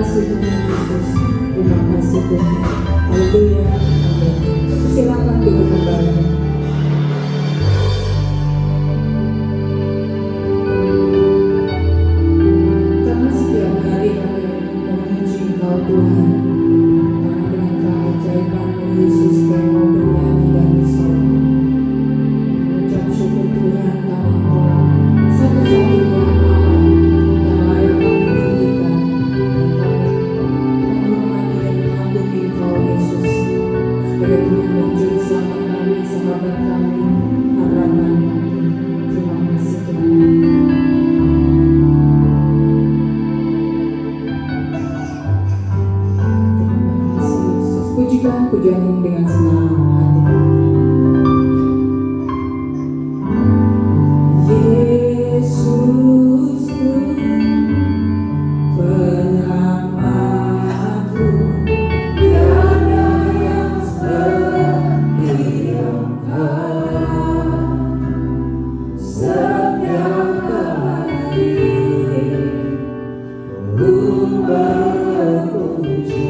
kasih Tuhan Yesus. Terima kasih Tuhan. Haleluya. Amin. Silakan duduk kembali. Karena setiap hari kami memuji Engkau Tuhan. Karena dengan keajaiban-Mu Yesus kami mau bernyanyi dan bersorak. Mengucap syukur Tuhan karena Engkau satu-satunya Allah yang layak kami tinggikan. Dan kami menghormati dan mengagumi Engkau Yesus sebagai Tuhan dan Juru Selamat kami, sahabat kami, harapan kami. Terima kasih Tuhan. Pujikan pujian ini dengan senang hati. Yesusku, penyelamatku, tiada yang seperti Engkau. Setiap kali ku memuji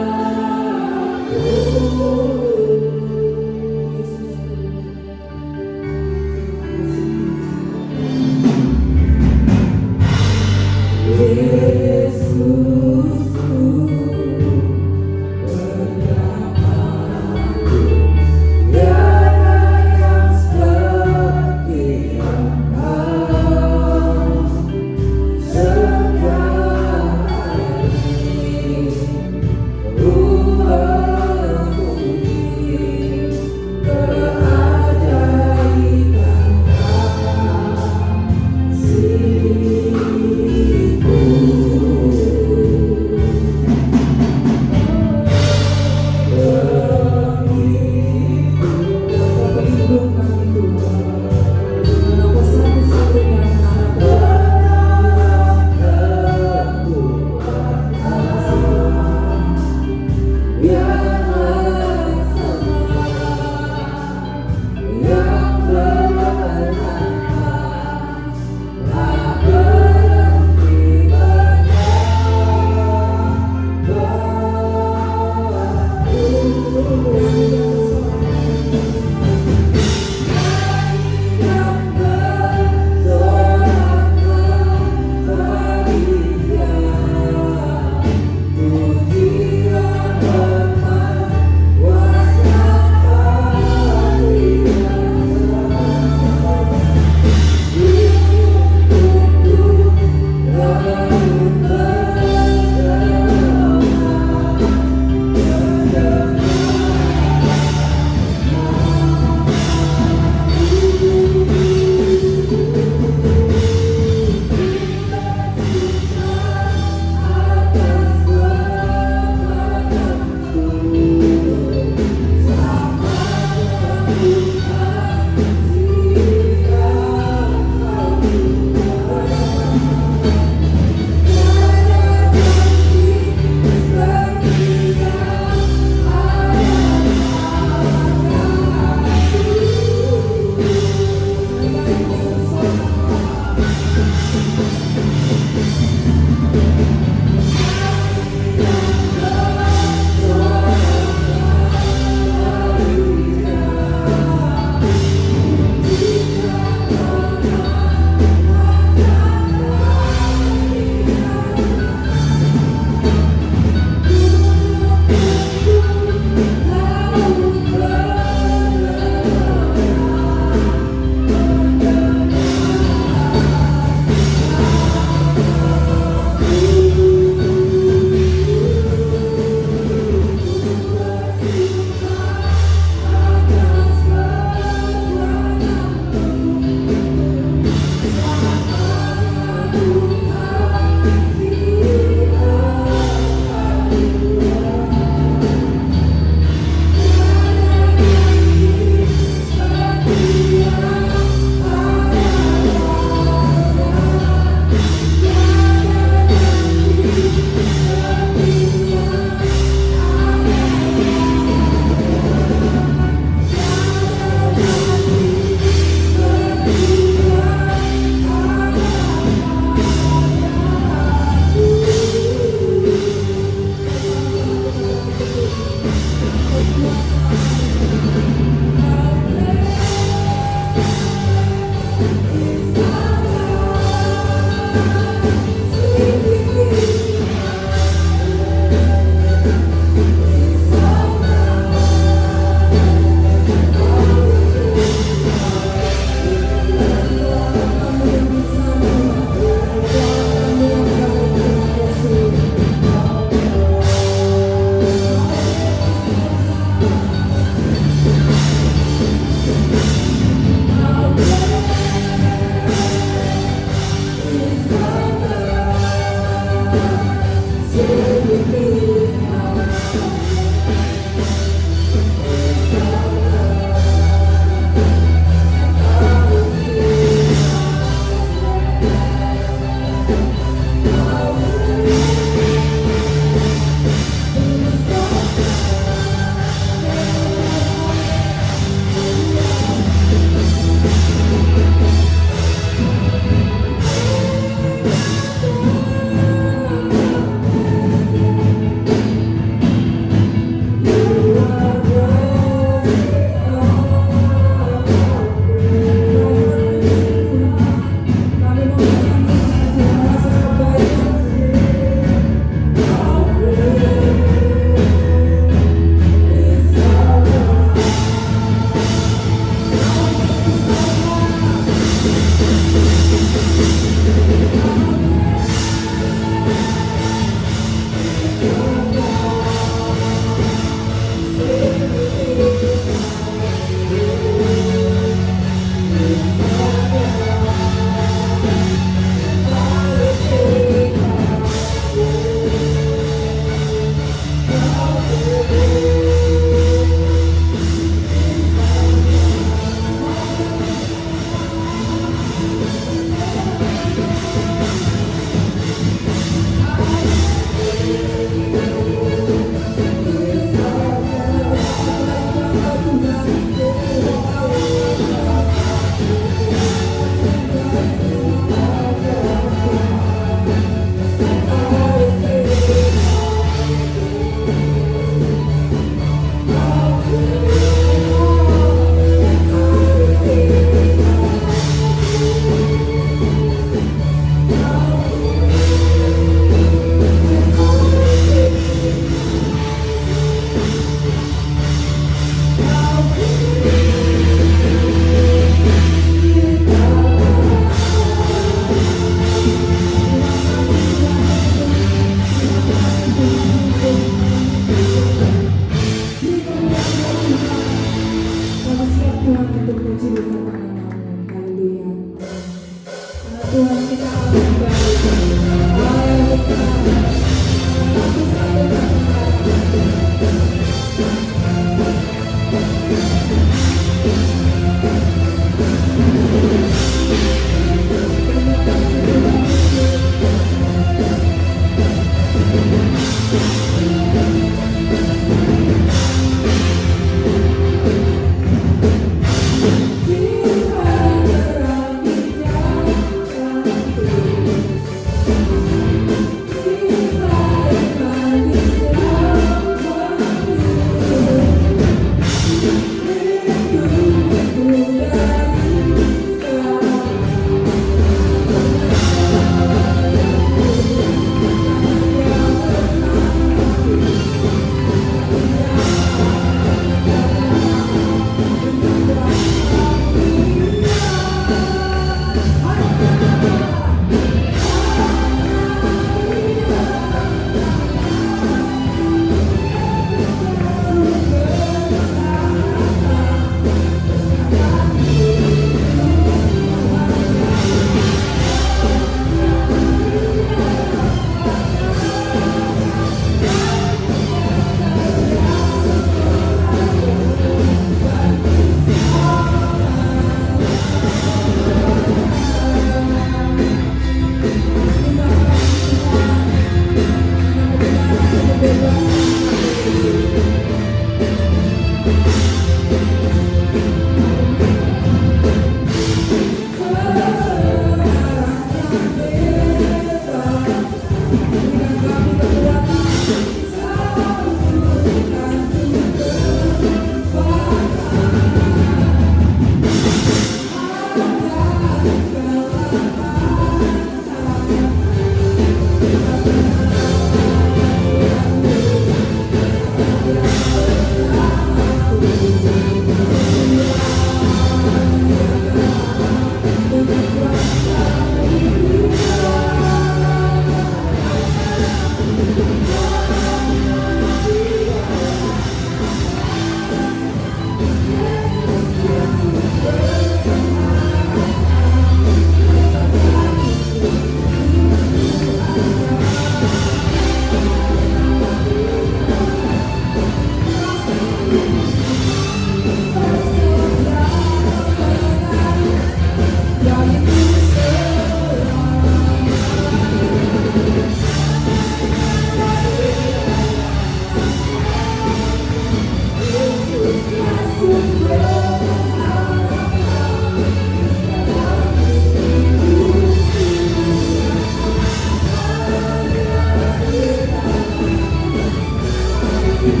Haleluya,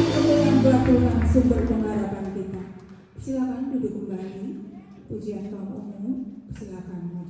Tuhan yang bertuhan, sumber pengharapan kita. Silakan duduk kembali. Pujian kaum umum, silakan.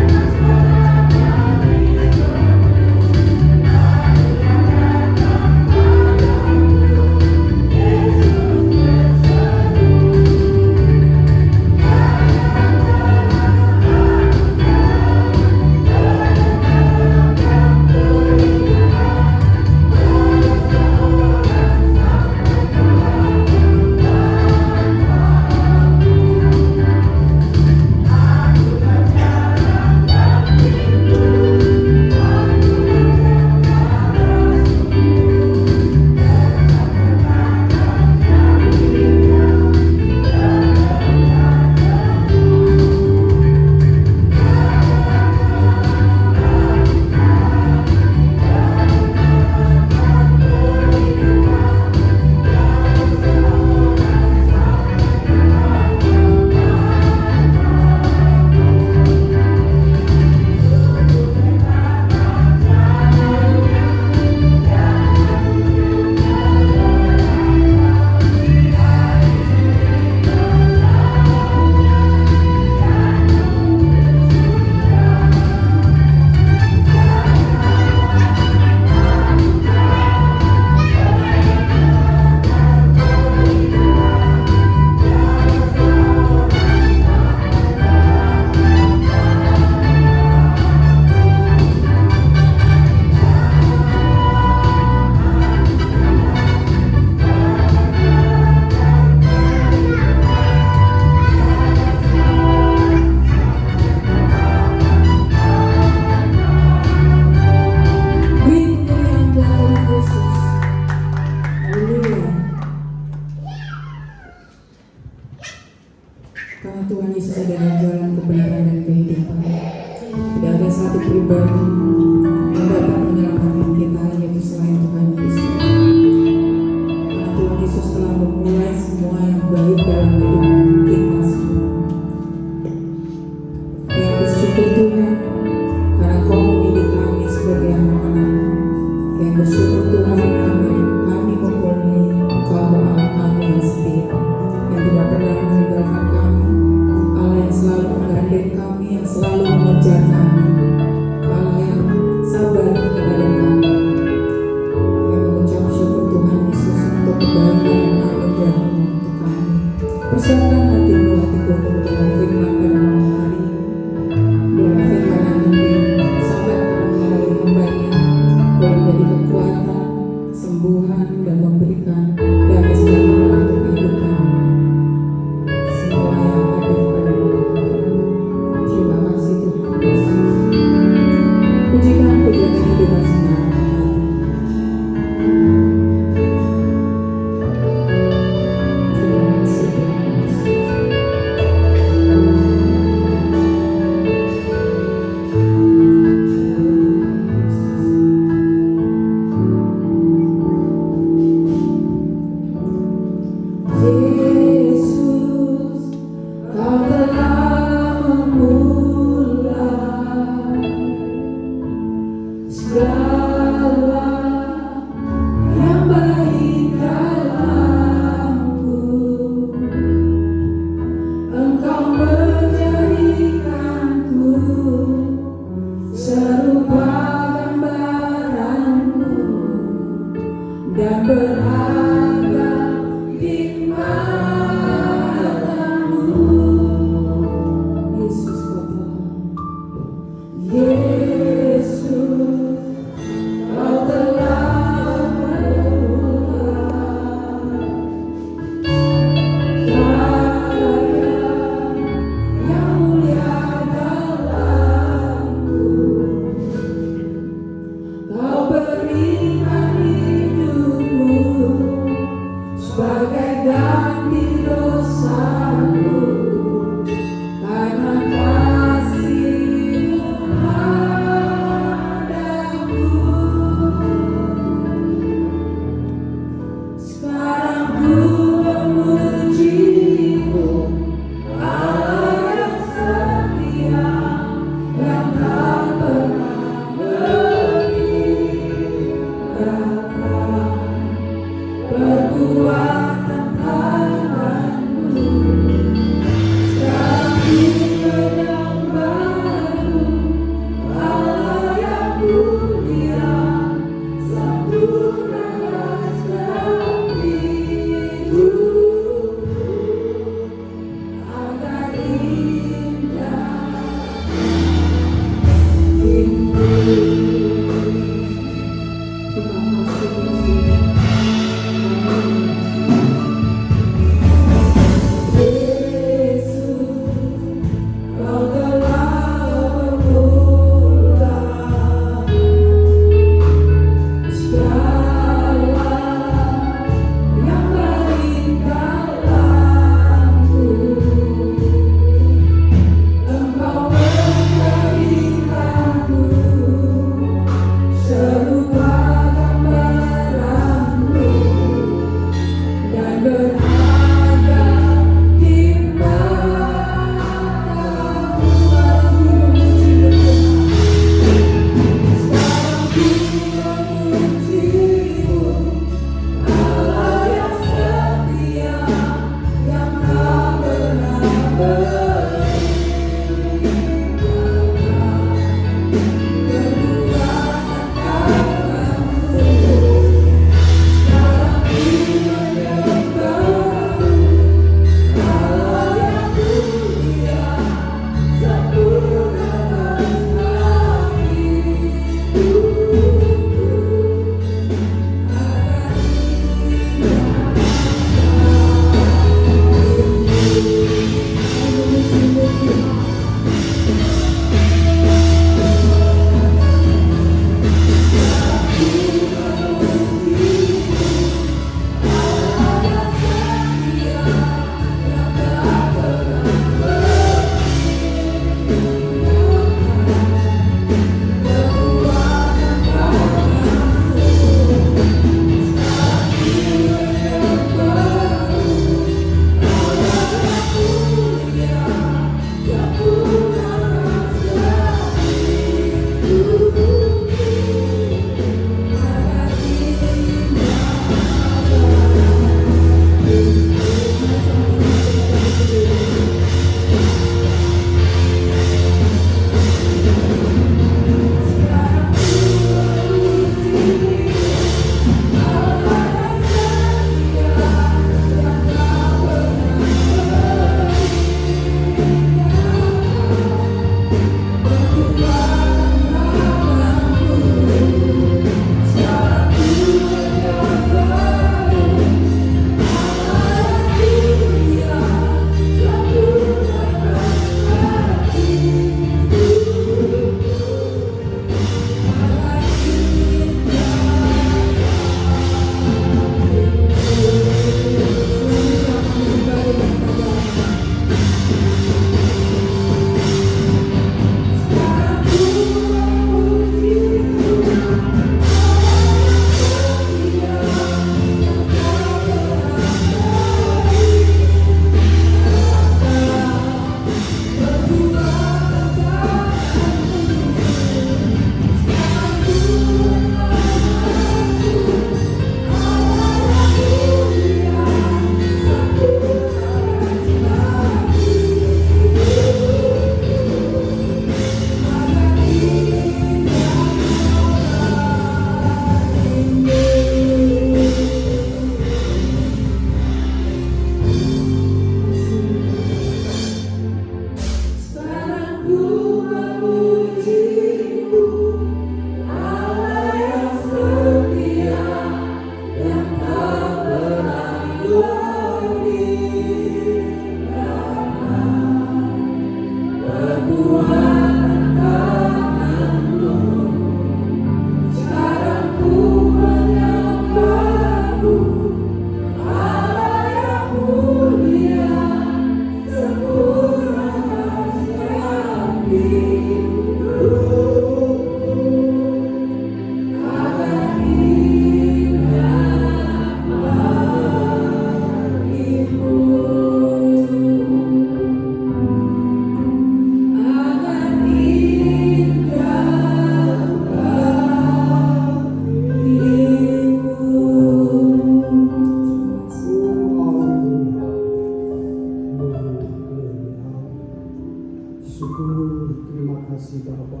terima kasih Bapa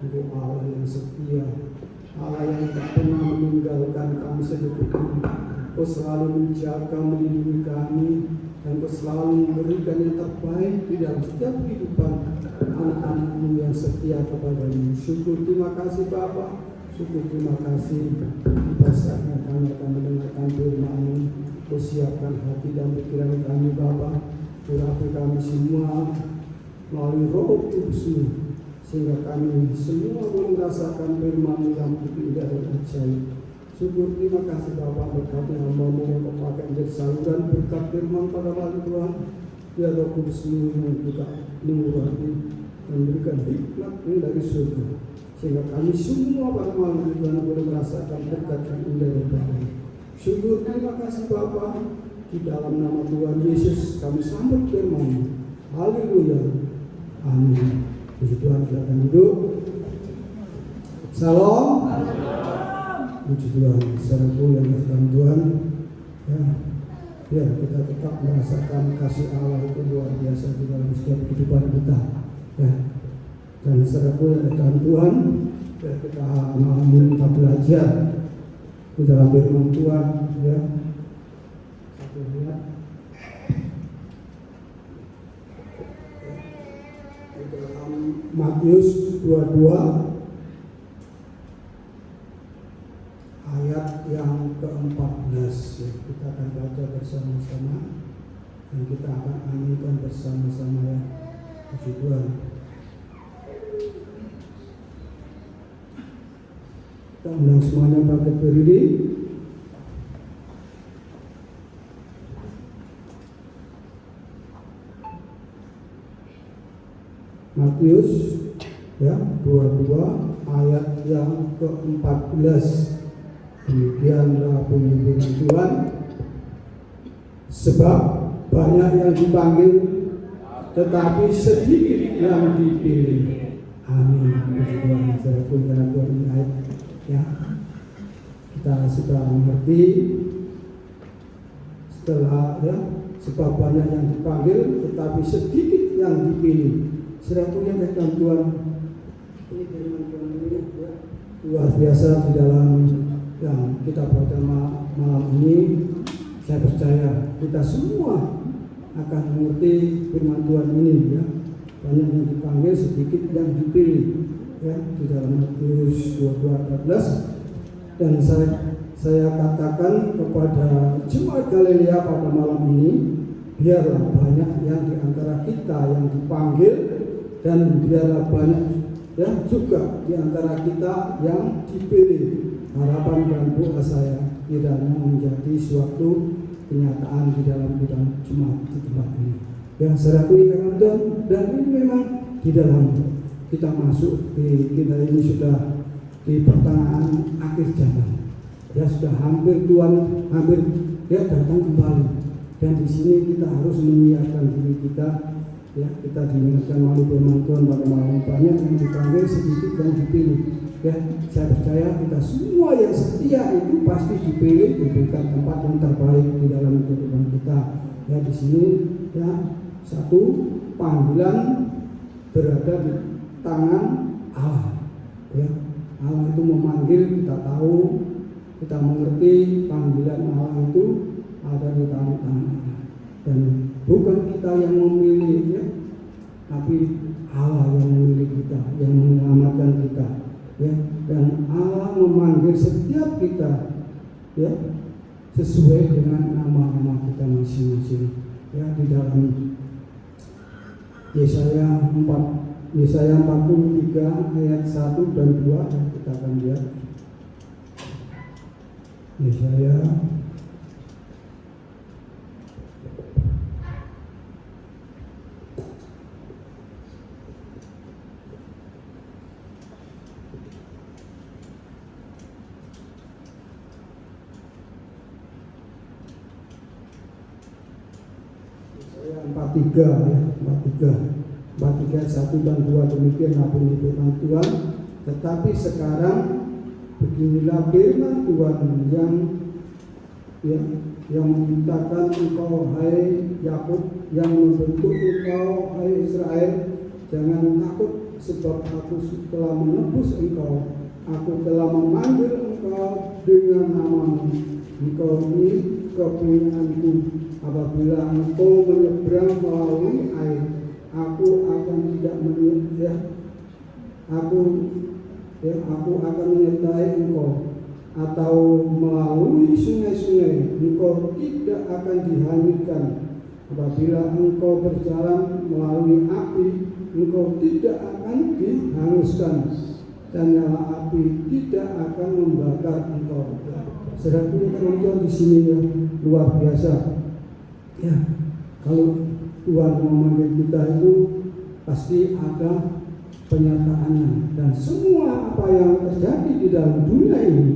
untuk Allah yang setia, Allah yang tak pernah meninggalkan kami sedetik ini. Kau selalu menjaga, melindungi kami, dan Kau selalu memberikan yang terbaik di dalam setiap kehidupan anak-anak-Mu yang setia kepada-Mu. Syukur, terima kasih Bapa. Syukur, terima kasih. Pada saatnya kami akan mendengarkan firman-Mu. Kau siapkan hati dan pikiran kami Bapa. Urapi kami semua melalui Roh Kudus-Mu, sehingga kami semua boleh merasakan firman-Mu yang begitu indah dan ajaib. Syukur, terima kasih Bapa, berkati hamba-Mu yang Kau pakai menjadi saluran berkat firman pada malam Tuhan. Biar Roh Kudus-Mu yang juga mengurapi dan memberikan hikmat yang dari surga, sehingga kami semua pada malam Tuhan boleh merasakan berkat yang indah dan baik. Syukur, terima kasih Bapa. Di dalam nama Tuhan Yesus kami sambut firman-Mu. Haleluya. Amin. Puji Tuhan, silakan duduk. Salam. Puji Tuhan, saudaraku yang dikasihi Tuhan. Ya, kita tetap merasakan kasih Allah itu luar biasa di dalam setiap kehidupan kita. Ya. Dan saudaraku yang dikasihi Tuhan, ya, kita malam ini kita belajar di dalam firman Tuhan. Ya. Satu lihat. Matius 22 ayat yang ke-14, ya, kita akan baca bersama-sama dan kita akan aminkan bersama-sama, ya. Puji Tuhan. Kita undang semuanya bangkit berdiri. Matius, ya, 22 ayat yang ke-14. Demikianlah bunyi firman Tuhan. Sebab banyak yang dipanggil, tetapi sedikit yang dipilih. Amin. Puji Tuhan. Saya pun karena Tuhan ini ayat, ya, kita sudah mengerti setelah, ya, sebab banyak yang dipanggil, tetapi sedikit yang dipilih. Saudara punya kata Tuhan, ini firman Tuhan ini, ya, luar biasa di dalam yang kita baca malam ini. Saya percaya kita semua akan mengerti firman Tuhan ini, ya. Banyak yang dipanggil, sedikit yang dipilih, ya, di dalam Matius 22:14. Dan saya katakan kepada jemaat Galilea pada malam ini, biarlah banyak yang di antara kita yang dipanggil, dan biarlah banyak, ya, juga di antara kita yang dipilih. Harapan dan doa saya kiranya menjadi suatu kenyataan di dalam bidang jemaat di tempat ini. Yang saya akui dan ini memang di dalam kita masuk kita ini sudah di pertengahan akhir zaman. Ya, sudah hampir Tuhan ya datang kembali. Dan di sini kita harus menyiapkan diri kita. Ya, kita diingatkan melalui firman Tuhan pada malam banyak yang dipanggil, sedikit yang dipilih. Ya, saya percaya kita semua yang setia itu pasti dipilih, diberikan tempat yang terbaik di dalam kehidupan kita. Ya, di sini, ya, satu panggilan berada di tangan Allah. Ya, Allah itu memanggil, kita tahu, kita mengerti panggilan Allah itu ada di tangan Allah. Dan bukan kita yang memilih, ya, tapi Allah yang memilih kita, yang menyelamatkan kita, ya. Dan Allah memanggil setiap kita, ya, sesuai dengan nama-nama kita masing-masing. Ya, di dalam Yesaya 43 ayat 1 dan 2 kita akan lihat. Yesaya ya, 43 1 dan 2 demikian bunyi firman Tuhan. Tetapi sekarang beginilah firman Tuhan yang menciptakan engkau hai Yakub, yang membentuk engkau hai Israel. jangan takut, sebab aku telah menebus engkau, aku telah memanggil engkau dengan namamu. Engkau ini kepunyaanku. Apabila engkau menyeberang melalui air, aku akan tidak aku akan menyertai engkau. Atau melalui sungai-sungai, engkau tidak akan dihanyutkan. Apabila engkau berjalan melalui api, engkau tidak akan dihanguskan, dan nyala api tidak akan membakar engkau. Saudara Tuhan di sini ya luar biasa. Ya, kalau Tuhan memanggil kita itu pasti ada penyertaannya, dan semua apa yang terjadi di dalam dunia ini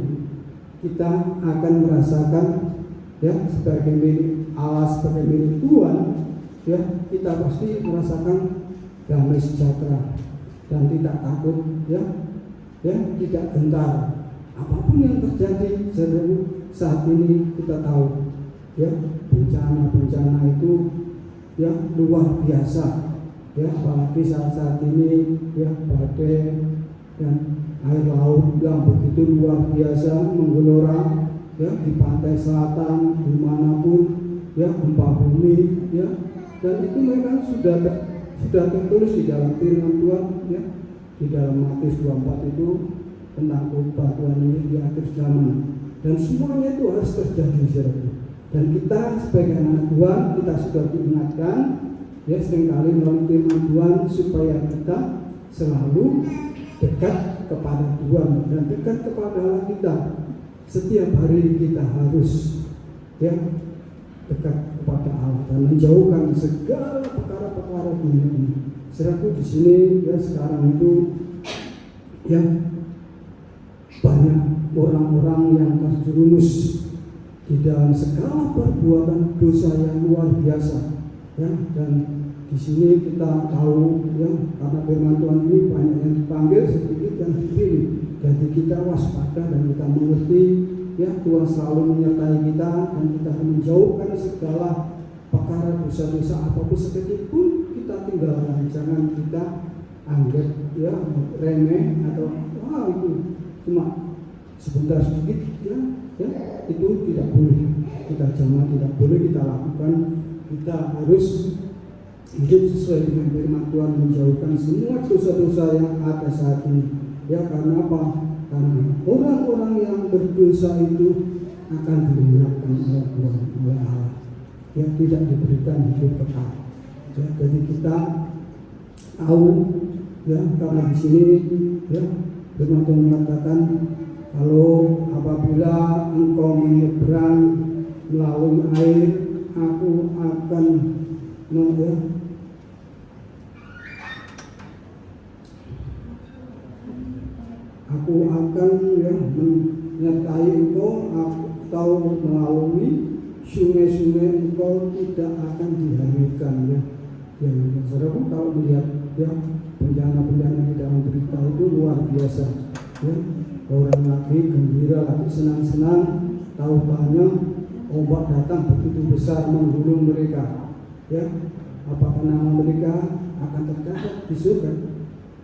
kita akan merasakan ya sebagai milik Allah, sebagai milik Tuhan. Ya, kita pasti merasakan damai sejahtera dan tidak takut, ya tidak gentar. Apapun yang terjadi saat ini kita tahu, ya bencana itu ya luar biasa, ya apalagi saat ini ya badai dan air laut yang begitu luar biasa menggelora ya di pantai selatan dimanapun, ya gempa bumi, ya dan itu memang sudah tertulis di dalam firman Tuhan, ya di dalam Matius 24 itu tentang khotbah Tuhan ini di akhir zaman, dan semuanya itu harus terjadi saudara. Dan kita sebagai anak Tuhan kita sudah diingatkan ya seringkali melalui firman Tuhan supaya kita selalu dekat kepada Tuhan dan dekat kepada Allah kita. Setiap hari kita harus ya dekat kepada Allah dan menjauhkan segala perkara-perkara dunia ini. Saudaraku, di sini ya sekarang itu ya banyak orang-orang yang terjerumus di dalam segala perbuatan dosa yang luar biasa, ya. Dan di sini kita tahu ya karena firman Tuhan ini banyak yang dipanggil, sedikit yang dipilih. Jadi kita waspada dan kita mengerti ya Tuhan selalu menyertai kita dan kita akan menjauhkan segala perkara dosa-dosa apapun sedikit pun kita tinggalkan. Jangan kita anggap ya remeh atau wah itu cuma sebentar sedikit ya itu tidak boleh, kita jangan, tidak boleh kita lakukan. Kita harus hidup sesuai dengan firman Tuhan, menjauhkan semua dosa-dosa yang ada saat ini. Ya karena apa? Karena orang-orang yang berdosa itu akan dilenyapkan oleh Tuhan, oleh Allah. Ya tidak diberikan hidup kekal. Ya, jadi kita tahu ya karena di sini ya firman Tuhan mengatakan kalau apabila engkau menyeberang melalui air, aku akan menyertai engkau, atau melalui sungai-sungai engkau tidak akan dihanyutkan ya. Yang saudara kalau melihat ya bencana-bencana di dalam berita itu luar biasa ya. Orang lagi gembira, lagi senang-senang, tahu-tahunya ombak datang begitu besar menggulung mereka. Ya, apakah nama mereka akan tercatat di surga?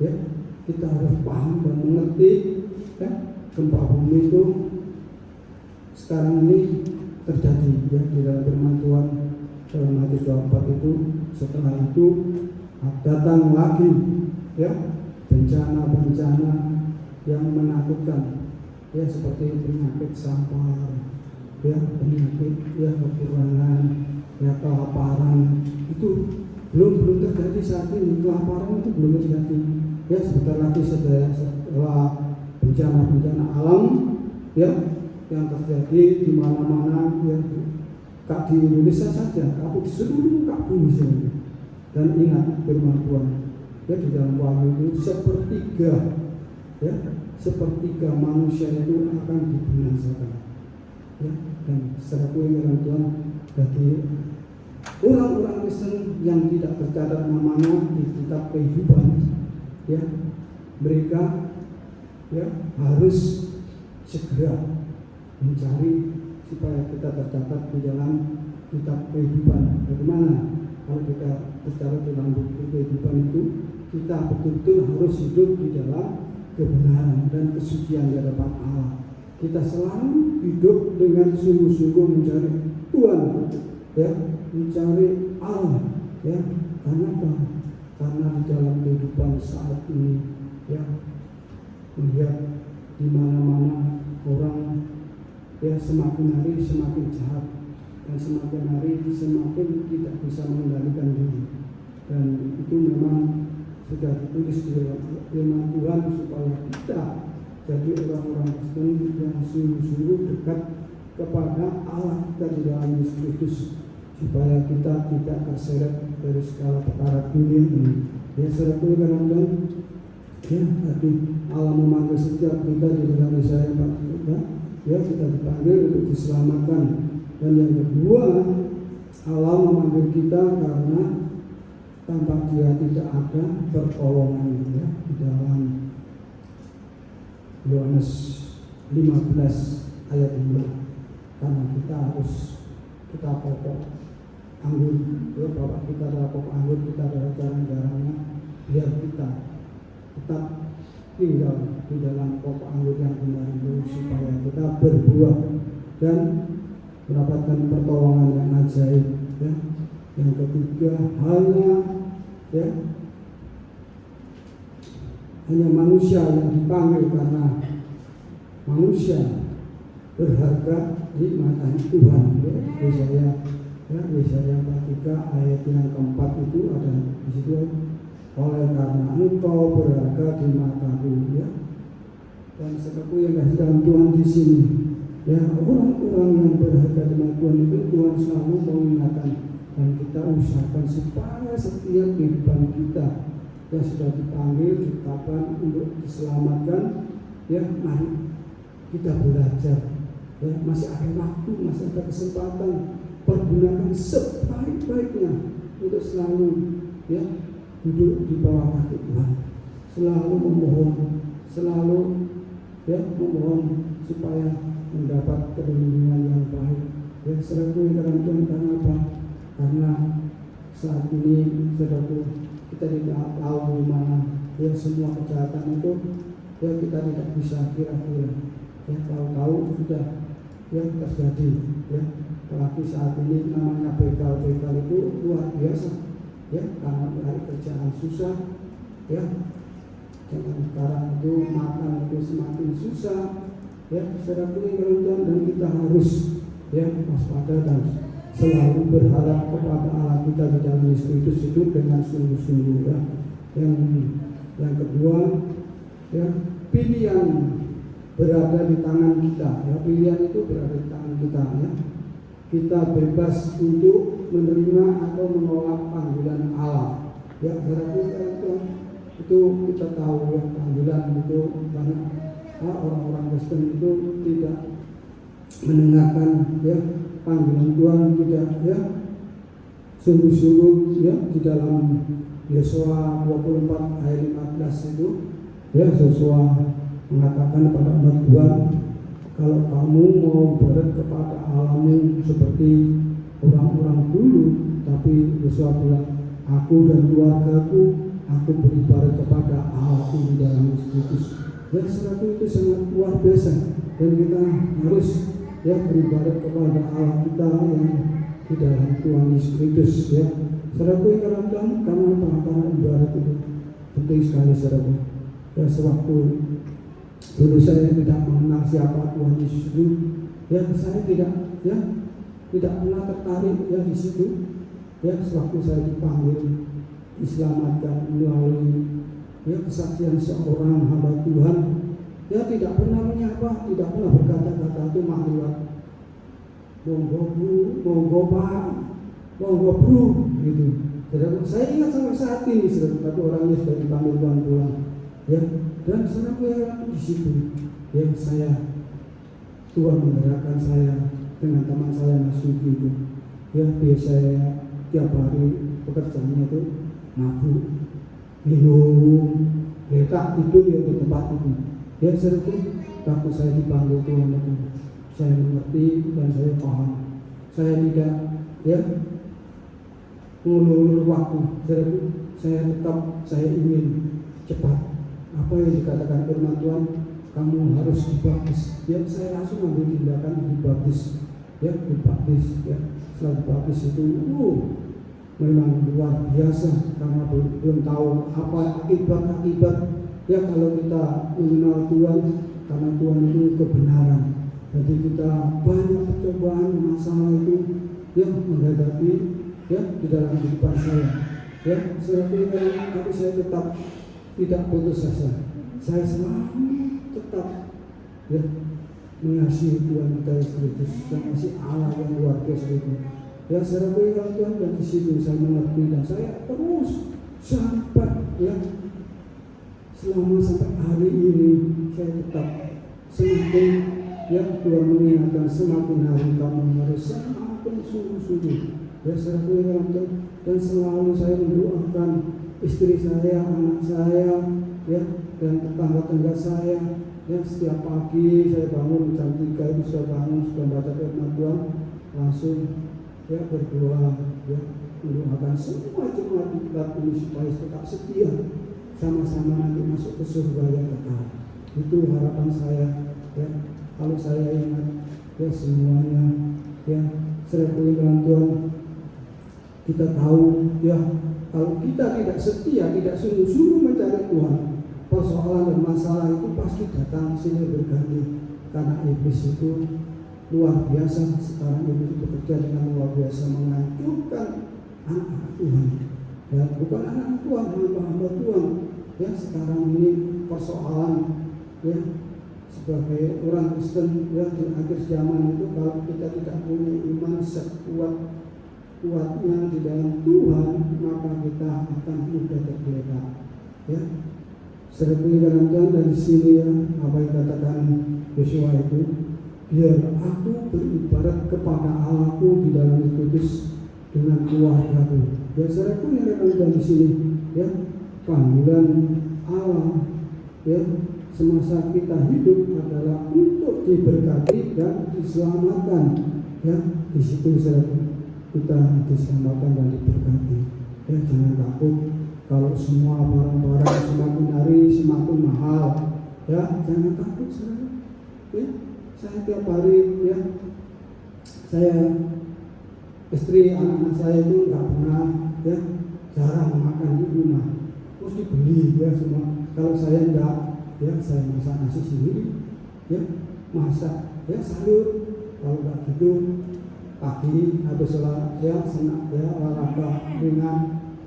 Ya, kita harus paham dan mengerti. Ya, gempa bumi itu sekarang ini terjadi ya di dalam firman Tuhan dalam Matius 24 itu. Setelah itu datang lagi ya bencana-bencana yang menakutkan ya seperti penyakit sampar ya, penyakit ya kekurangan ya, kelaparan itu belum terjadi saat ini. Kelaparan itu belum terjadi ya, sebentar lagi setelah bencana alam ya yang terjadi di mana-mana ya, tak di Indonesia saja tapi di seluruh bumi ini. Dan ingat firman Tuhan ya di dalam Wahyu itu sepertiga manusia itu akan dibinasakan ya. Dan secara firman Tuhan bagi orang-orang Kristen yang tidak tercatat namanya di kitab kehidupan ya, mereka ya harus segera mencari supaya kita tercatat di dalam kitab kehidupan. Bagaimana kalau kita tercatat dalam buku kehidupan itu kita betul-betul harus hidup di dalam kebenaran dan kesucian di hadapan Allah. Kita selalu hidup dengan sungguh-sungguh mencari Tuhan, ya, mencari Allah, ya. Karena apa? Karena di dalam kehidupan saat ini, ya, melihat di mana-mana orang, ya, semakin hari semakin jahat dan semakin hari semakin tidak bisa mengendalikan diri. Dan itu memang sudah ditulis di dalam firman Tuhan supaya kita jadi orang-orang Kristen yang sungguh-sungguh dekat kepada Allah kita di dalam Yesus Kristus, supaya kita tidak terseret dari segala perkara dunia ini. Ya, saudaraku yang kadang, ya, tadi Allah memanggil setiap kita di dalam Yesaya 43, ya, kita dipanggil untuk diselamatkan. Dan yang kedua, Allah memanggil kita karena tanpa Dia tidak ada pertolongan, ya, di dalam Yohanes 15 ayat 5. Karena kita pokok anggur, ya, Bapak kita adalah pokok anggur, kita adalah jarang-jarangnya, biar kita tetap tinggal di dalam pokok anggur yang benar itu, supaya kita berbuah dan mendapatkan pertolongan yang ajaib, ya. Yang ketiga, hanya manusia yang dipanggil karena manusia berharga di mata Tuhan, ya. Yesaya 43 ayat yang keempat itu ada di situ, oleh karena engkau berharga di mataku, ya. Dan saudaraku yang kasih dalam Tuhan di sini, ya, orang-orang yang berharga di mata Tuhan itu Tuhan selalu mengingatkan, dan kita usahakan supaya setiap kehidupan kita yang sudah dipanggil, ditetapkan untuk diselamatkan, ya, mari kita belajar, ya, masih ada waktu, masih ada kesempatan, pergunakan sebaik-baiknya untuk selalu, ya, duduk di bawah kaki Tuhan, selalu memohon, ya, memohon supaya mendapat perlindungan yang baik, ya. Saudaraku yang dalam Tuhan, karena apa? Karena saat ini, saudaraku, kita tidak tahu di mana, ya, semua kejahatan itu, ya, kita tidak bisa kira-kira, ya, tahu-tahu sudah, ya, terjadi, ya. Apalagi saat ini namanya begal-begal itu luar biasa, ya, karena hari kerjaan susah, ya. Jangan sekarang itu makan itu semakin susah, ya, saudaraku yang dalam, dan kita harus, ya, waspada dan selalu berharap kepada Allah kita di dalam Yesus Kristus, hidup dengan sungguh-sungguh, ya. Yang kedua, ya, pilihan berada di tangan kita, ya, pilihan itu berada di tangan kita, ya. Kita bebas untuk menerima atau menolak panggilan Allah, ya. Itu kita tahu, ya, panggilan itu banyak, ya, orang-orang Kristen itu tidak mendengarkan, ya, panggilan Tuhan, tidak, ya, sungguh-sungguh, ya, di dalam Yesaya 24 ayat 15 itu, ya, Yesaya mengatakan kepada umat Tuhan, kalau kamu mau beribadat kepada Allahmu seperti orang-orang dulu, tapi Yesaya bilang, aku dan keluargaku, aku beribadat kepada Allahku di dalam Kristus. Dan sesuatu itu sangat luar biasa, dan kita harus, ya, beribadat kepada Allah kita yang di dalam Tuhan Yesus Kristus, ya. Saudaraku yang dalam, karena apa? Karena ibadat itu penting sekali, saudaraku. Ya, sewaktu dulu saya tidak mengenal siapa Tuhan Yesus itu, ya, saya tidak pernah tertarik, ya, di situ, ya. Sewaktu saya dipanggil, diselamatkan melalui, ya, kesaksian seorang hamba Tuhan, ya, tidak pernah menyapa, tidak pernah berkata-kata, itu lewat monggo bu, monggo pak, monggo bro, gitu. Dan saya ingat sampai saat ini, tapi orangnya sudah dipanggil Tuhan pulang, ya. Dan saya di situ, ya, Tuhan menggerakkan saya dengan teman saya Mas Sugi itu, ya, biasanya tiap hari pekerjaannya itu mabuk, minum, letak tidur, ya, di tempat itu. Ya, seperti waktu saya dipanggil Tuhan itu, saya mengerti dan saya paham. Saya tidak, ya, mengulur waktu. saya ingin cepat. Apa yang dikatakan firman Tuhan, kamu harus dibaptis. Ya, saya langsung ambil tindakan dibaptis. Ya, dibaptis. Ya, setelah dibaptis itu, memang luar biasa karena belum tahu apa akibat. Ya, kalau kita mengenal Tuhan, karena Tuhan itu kebenaran. Jadi kita banyak percobaan, masalah itu yang menghadapi ya di dalam kehidupan saya. Ya, tapi saya tetap tidak putus asa. Saya selalu tetap ya mengasihi Tuhan kita Yesus Kristus, yang masih Allah yang luar biasa itu. Ya, saya berikan Tuhan, dan di situ saya mengerti, dan saya terus sampai ya sampai hari ini saya tetap semakin ya Tuhan mengingatkan, semakin hari kamu harus semakin sungguh-sungguh. Ya, saya berikan Tuhan, dan selalu saya mendoakan istri saya, anak saya, ya, dan tetangga-tetangga saya. Ya, setiap pagi saya bangun jam 3 itu sudah bangun, sudah baca firman Tuhan, langsung ya berdoa, ya mendoakan semua jemaat di tempat ini supaya tetap setia, sama-sama nanti masuk ke surga yang kekal. Itu harapan saya. Ya, kalau saya ingat ya semuanya, ya sering dengan Tuhan, kita tahu ya kalau kita tidak setia, tidak sungguh-sungguh mencari Tuhan, persoalan dan masalah itu pasti datang silih berganti, karena iblis itu luar biasa. Sekarang iblis bekerja dengan luar biasa, menghancurkan anak-anak Tuhan. Ya, bukan anak Tuhan, hamba-hamba Tuhan. Ya, sekarang ini persoalan ya sebagai orang Kristen ya di akhir zaman itu, kalau kita tidak punya iman sekuat-kuatnya di dalam Tuhan, maka kita akan mudah tergeletak. Ya, seperti dalam Tuhan dari sini ya, apa yang katakan Yosua itu, biar aku beribadat kepada Allahku di dalam kudus dengan keluargaku. Ya, saya pun yang akan di sini ya, panggilan Allah ya semasa kita hidup adalah untuk diberkati dan diselamatkan. Ya, di situ kita diselamatkan dan diberkati. Ya, jangan takut kalau semua barang-barang semakin hari semakin mahal. Ya, jangan takut saudara. Ya, saya tiap hari ya, saya istri anak-anak saya itu nggak pernah ya jarang makan di rumah, terus dibeli ya semua. Kalau saya enggak ya, saya masak nasi sendiri ya, masak ya sayur. Kalau nggak gitu pagi habis sholat ya senang ya olahraga ringan,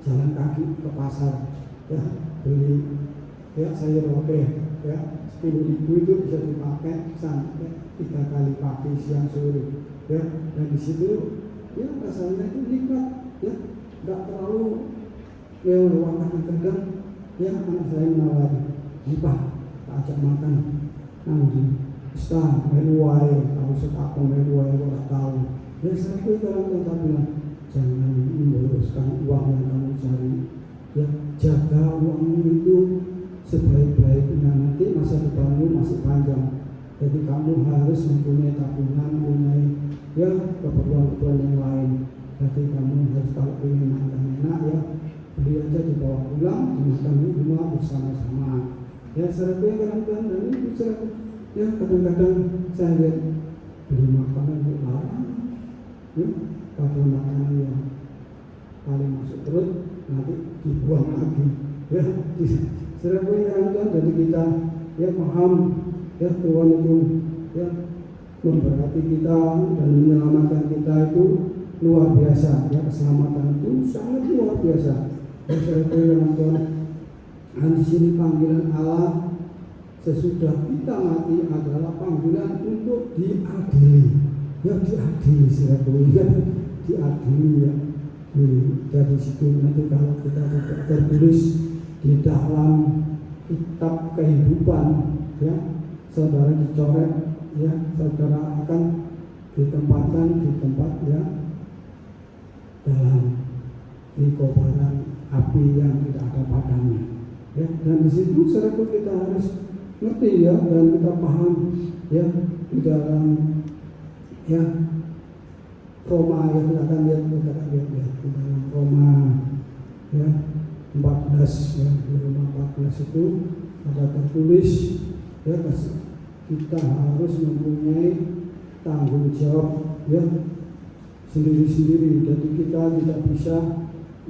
jalan kaki ke pasar ya, beli ya sayur lodeh ya, 10.000 itu bisa dipakai sampai 3 kali pagi, siang, sore ya. Dan di situ ya rasanya itu nikmat ya, nggak terlalu ya ruangan kadang ya. Anak saya menawari, Pak tak ajak makan nanti Ustaz melu wae, kamu suka melu wae kok tak tahu. Ya, saya pun dalam kata bilang, jangan memboroskan uang yang kamu cari ya, jaga uangmu itu sebaik-baiknya, nanti masa depanmu masih panjang. Jadi kamu harus mempunyai tabungan, mempunyai ya keperluan-keperluan yang lain. Jadi kamu harus, kalau ingin makan enak ya, beli aja dibawa pulang, dimakan di rumah bersama-sama. Ya, syaratnya kadang-kadang dan ini syarat ya, kadang-kadang saya lihat beli makanan yang larang ya, pada makanan yang paling masuk perut nanti dibuang lagi ya. Syaratnya kadang-kadang dari kita ya paham ya Tuhan itu ya memberkati kita dan menyelamatkan kita itu luar biasa ya, keselamatan itu sangat luar biasa. Ya, saya dengan Tuhan, dan di sini panggilan Allah sesudah kita mati adalah panggilan untuk diadili ya, diadili ya, diadili ya. Dari situ nanti kalau kita tidak tertulis di dalam kitab kehidupan ya, saudara dicoret ya, saudara akan ditempatkan di tempat ya dalam di kobaran api yang tidak ada padamnya ya. Dan di situ saudara kita harus ngerti ya, dan kita paham ya di dalam ya Roma ya, kita akan lihat di dalam Roma ya 14 ya, di Roma 14 itu ada tertulis ya, kita harus mempunyai tanggung jawab ya sendiri-sendiri. Jadi kita tidak bisa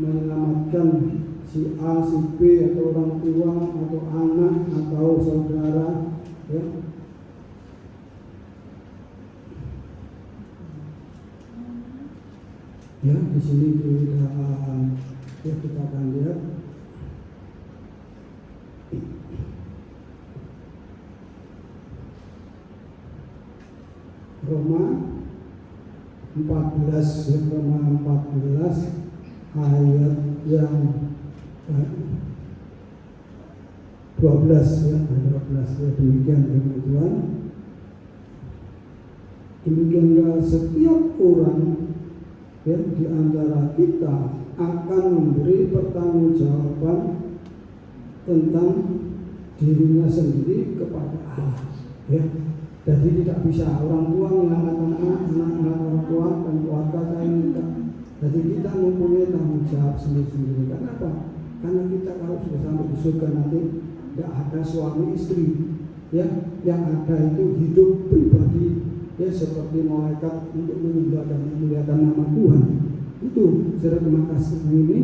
menyelamatkan si A, si B atau orang tua atau anak atau saudara ya. Ya, di sini ya kita akan lihat Roma 14 ya, Roma 14 ayat yang 12 ya, 12 ya, demikian firman Tuhan. Demikianlah setiap orang ya di antara kita akan memberi pertanggungjawaban tentang dirinya sendiri kepada Allah ya. Jadi tidak bisa orang tua menyelamatkan anak orang tua dan keluarga saya tidak. Jadi kita mempunyai tanggung jawab sendiri-sendiri. Kenapa? Karena kita kalau sudah sampai di surga nanti tidak ada suami istri ya, yang ada itu hidup pribadi ya, seperti malaikat untuk menyembah dan memuliakan nama Tuhan. Itu secara terima kasih ini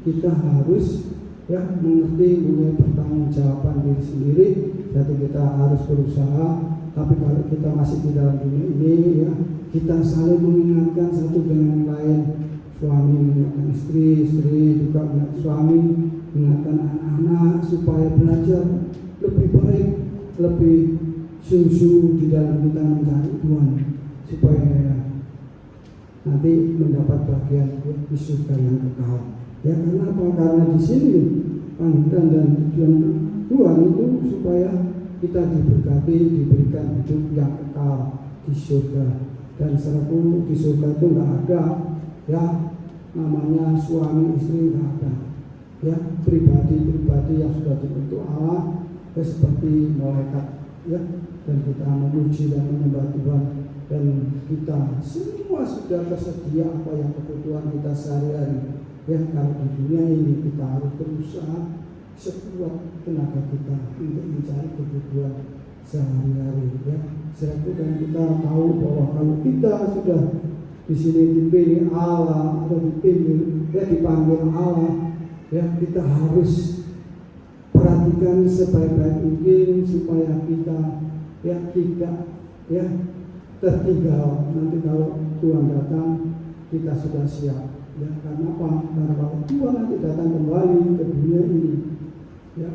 kita harus ya mengerti punya pertanggungjawaban diri sendiri. Jadi kita harus berusaha. Tapi kalau kita masih di dalam dunia ini ya, kita saling mengingatkan satu dengan yang lain. Suami mengingatkan istri, istri juga mengingatkan suami, mengingatkan anak-anak supaya belajar lebih baik, lebih sungguh-sungguh di dalam kita mencari Tuhan, supaya nanti mendapat bagian di surga yang kekal. Ya karena apa? Karena di sini panggilan dan tujuan Tuhan itu supaya kita diberkati, diberikan hidup yang kekal di surga. Dan selaku di surga itu nggak ada ya namanya suami istri, nggak ada ya, pribadi-pribadi yang sudah dibentuk Allah ya, seperti malaikat ya, dan kita memuji dan menyembah Tuhan, dan kita semua sudah tersedia apa yang kebutuhan kita sehari-hari ya. Kalau di dunia ini kita harus berusaha sekuat tenaga kita untuk mencari kebutuhan sehari-hari ya. Dan kita tahu bahwa kalau kita sudah di sini dipilih Allah atau dipanggil Allah ya, kita harus perhatikan sebaik-baik mungkin supaya kita ya tidak ya tertinggal nanti kalau Tuhan datang kita sudah siap ya. Karena apa? Karena kalau Tuhan nanti datang kembali ke dunia ini ya,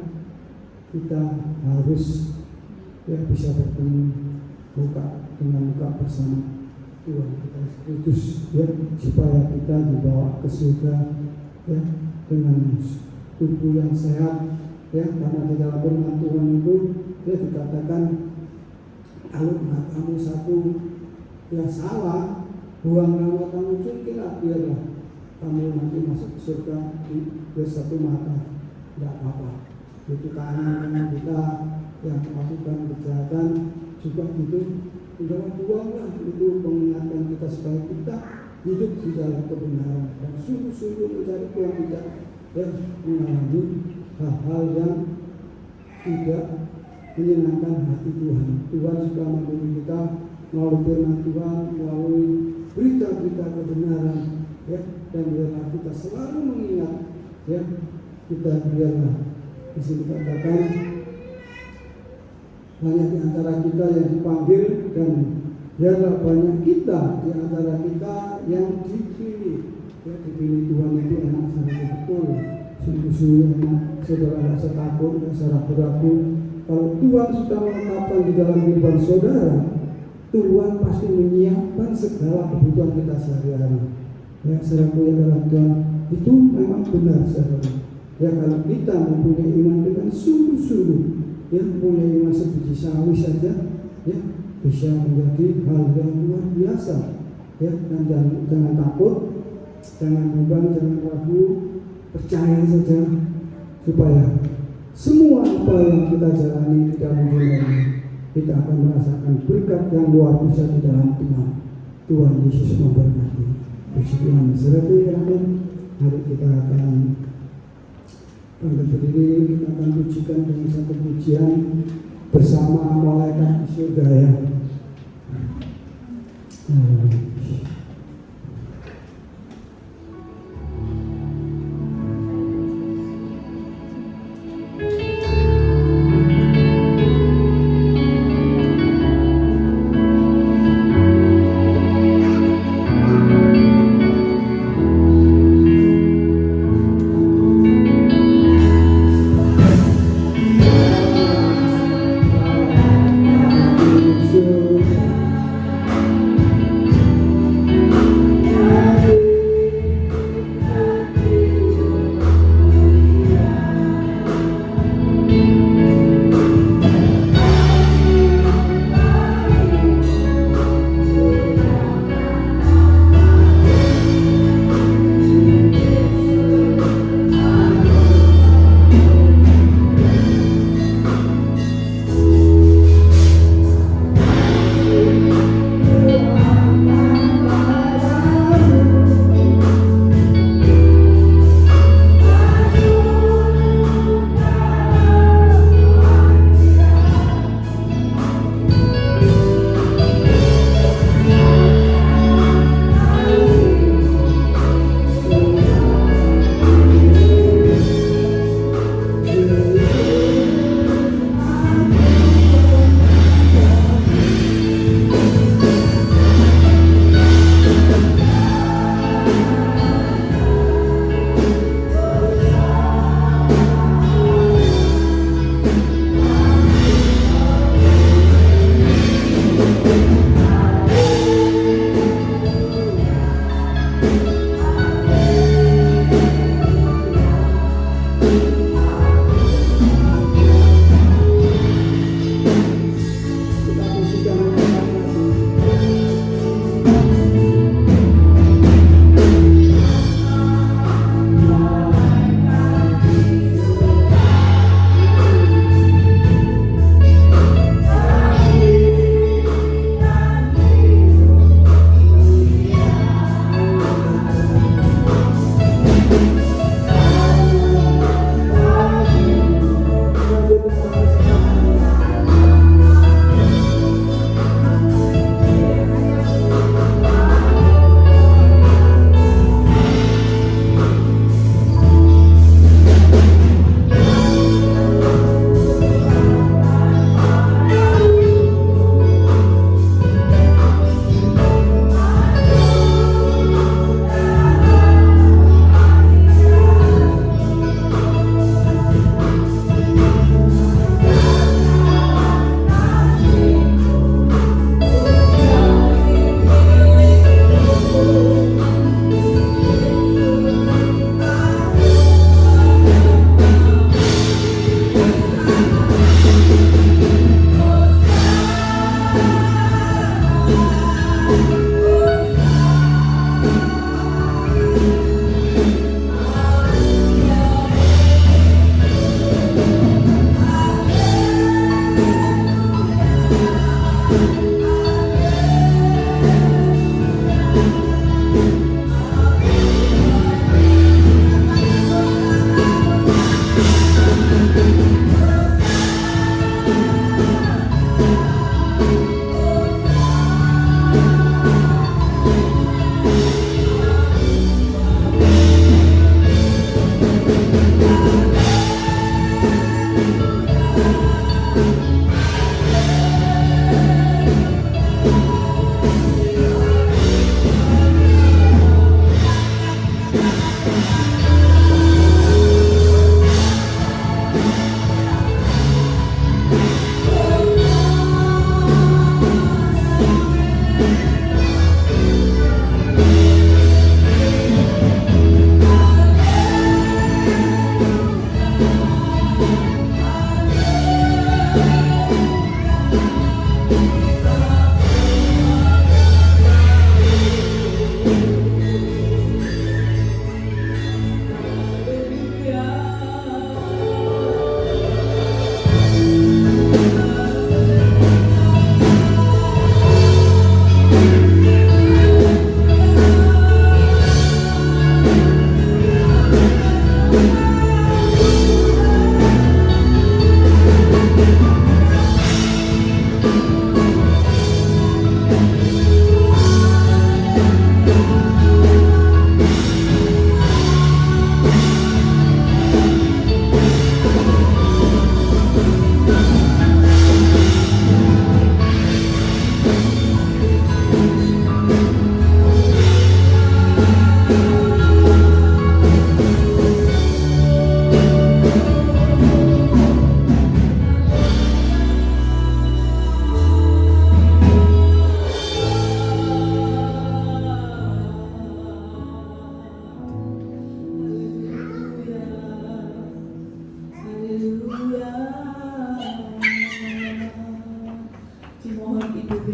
kita harus ya bisa bertemu muka dengan muka bersama Tuhan kita Kristus ya, supaya kita dibawa ke surga ya dengan tubuh yang sehat ya. Karena di dalam firman Tuhan itu ya dikatakan kalau kamu satu yang salah, buanglah matamu, cungkilah, biarlah kamu nanti masuk ke surga bersatu mata, tidak apa-apa. Itu kanan kita yang melakukan kejahatan juga itu tidak buanglah, itu mengingatkan kita supaya kita hidup di dalam kebenaran dan sungguh-sungguh mencari Tuhan, tidak dan mengalami hal-hal yang tidak menyenangkan hati Tuhan. Tuhan sudah memberi kita melalui firman Tuhan, melalui berita-berita kebenaran ya, dan biarlah kita selalu mengingat ya, kita biarlah di sini katakan banyak di antara kita yang dipanggil, dan biarlah banyak kita di antara kita yang dipilih ya. Dipilih Tuhan itu enak sangat betul, sungguh-sungguh enak. Saudara rasa takut, rasa ragu-ragu. Kalau Tuhan sudah menetapkan di dalam kehidupan saudara, Tuhan pasti menyiapkan segala kebutuhan kita sehari-hari ya. Selaku yang dalam Tuhan itu memang benar saudara ya. Kalau kita mempunyai iman dengan sungguh-sungguh ya, punya iman sebiji sawi saja ya, bisa menjadi hal yang luar biasa ya. Dan jangan takut, jangan beban, jangan ragu, percaya saja supaya semua apa yang kita jalani di dalam dunia ini kita akan merasakan berkat yang luar biasa di dalam Tuhan. Tuhan Yesus memberkati. Puji Tuhan. Amin. Mari kita akan Bangkit berdiri, kita akan pujikan dengan satu pujian bersama malaikat di surga ya. Surga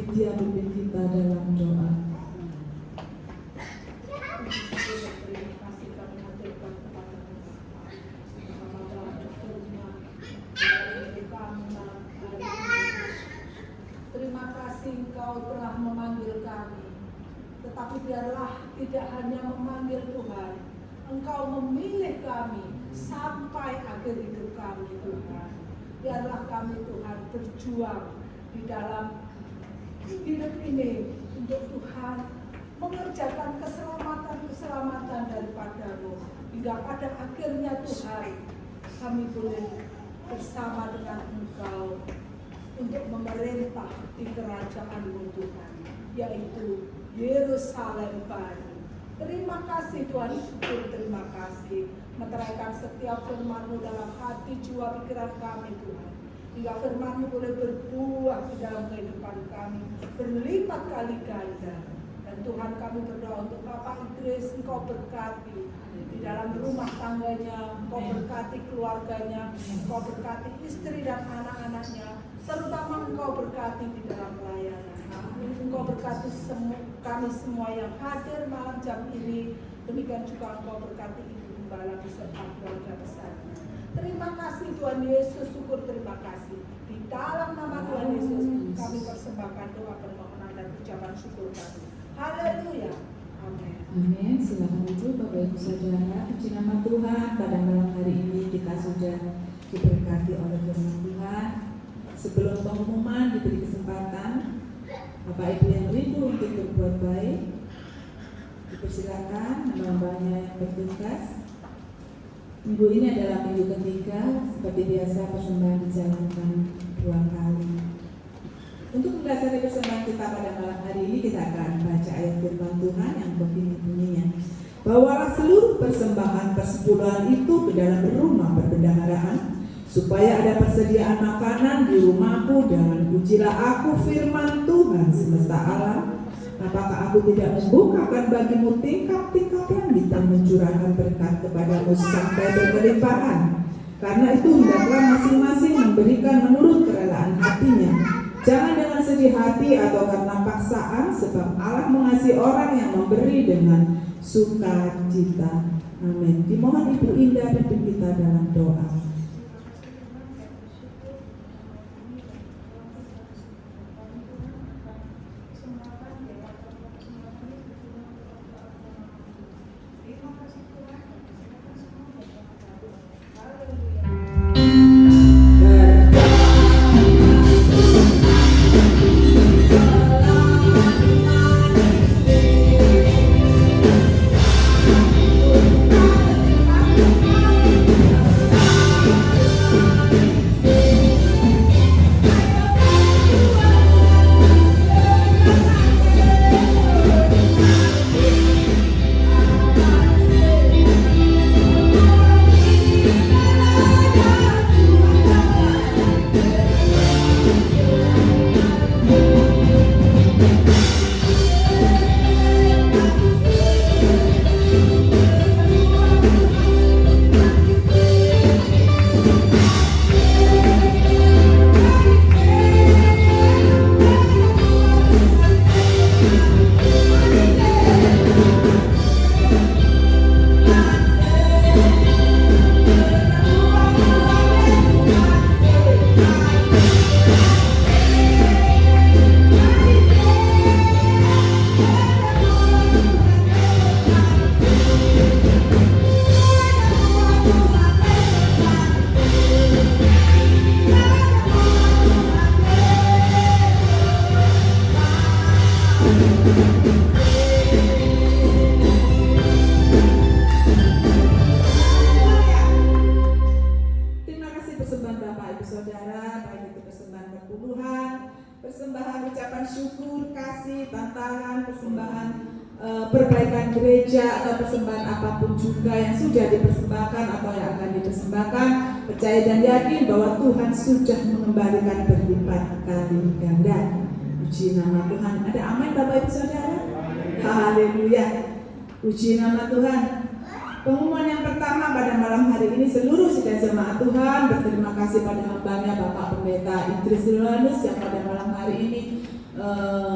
pimpin kita dalam doa. Terima kasih Engkau telah memanggil kami. Tetapi biarlah tidak hanya memanggil Tuhan, Engkau memilih kami sampai akhir hidup kami Tuhan. Biarlah kami Tuhan berjuang di dalam hidup ini untuk Tuhan mengerjakan keselamatan daripada-Mu. Hingga pada akhirnya Tuhan kami boleh bersama dengan Engkau untuk memerintah di kerajaan-Mu Tuhan, yaitu Yerusalem baru. Terima kasih Tuhan, syukur terima kasih. Meteraikan setiap firman-Mu dalam hati, jiwa, pikiran kami Tuhan. Hingga firman-Mu boleh berbuah di dalam kehidupan kami, berlipat kali ganda. Dan Tuhan kami berdoa untuk Bapak Idris, Engkau berkati di dalam rumah tangganya, Engkau berkati keluarganya, Engkau berkati istri dan anak-anaknya, terutama Engkau berkati di dalam pelayanan. Engkau berkati kami semua yang hadir malam jam ini. Demikian juga Engkau berkati Ibu Gembala beserta keluarga besarnya. Terima kasih Tuhan Yesus, syukur terima kasih. Di dalam nama Tuhan Yesus kami persembahkan doa permohonan dan ucapan syukur kami. Haleluya. Amin. Amin. Silakan Ibu, Bapak Ibu Saudara, puji nama Tuhan. Pada malam hari ini kita sudah diberkati oleh firman Tuhan. Sebelum pengumuman diberi kesempatan Bapak Ibu yang rindu untuk berbuat baik, dipersilakan hamba-hambanya yang bertugas. Minggu ini adalah minggu ketiga, seperti biasa persembahan dijalankan 2 kali. Untuk mendasari persembahan kita pada malam hari ini, kita akan baca ayat firman Tuhan yang begini bunyinya. Bawalah seluruh persembahan persepuluhan itu ke dalam rumah perbendaharaan, supaya ada persediaan makanan di rumahku, dan ujilah aku firman Tuhan semesta alam. Apakah aku tidak membukakan bagimu tingkap-tingkap langit dan mencurahkan berkat kepadamu sampai berkelimpahan? Karena itu hendaklah masing-masing memberikan menurut kerelaan hatinya, jangan dengan sedih hati atau karena paksaan, sebab Allah mengasihi orang yang memberi dengan sukacita. Amin. Dimohon Ibu Indah pimpin kita dalam doa. Terima kasih persembahan Bapak Ibu Saudara, baik itu persembahan perpuluhan, persembahan ucapan syukur, kasih, tantangan, persembahan perbaikan gereja, atau persembahan apapun juga yang sudah dipersembahkan atau yang akan dipersembahkan. Percaya dan yakin bahwa Tuhan sudah mengembalikan berlipat kali ganda. Puji nama Tuhan. Ada amin Bapak Ibu Saudara? Haleluya. Puji nama Tuhan. Pengumuman yang pertama pada malam hari ini, seluruh sidang jemaat Tuhan berterima kasih pada hambanya Bapak Pendeta Idris Yulanus yang pada malam hari ini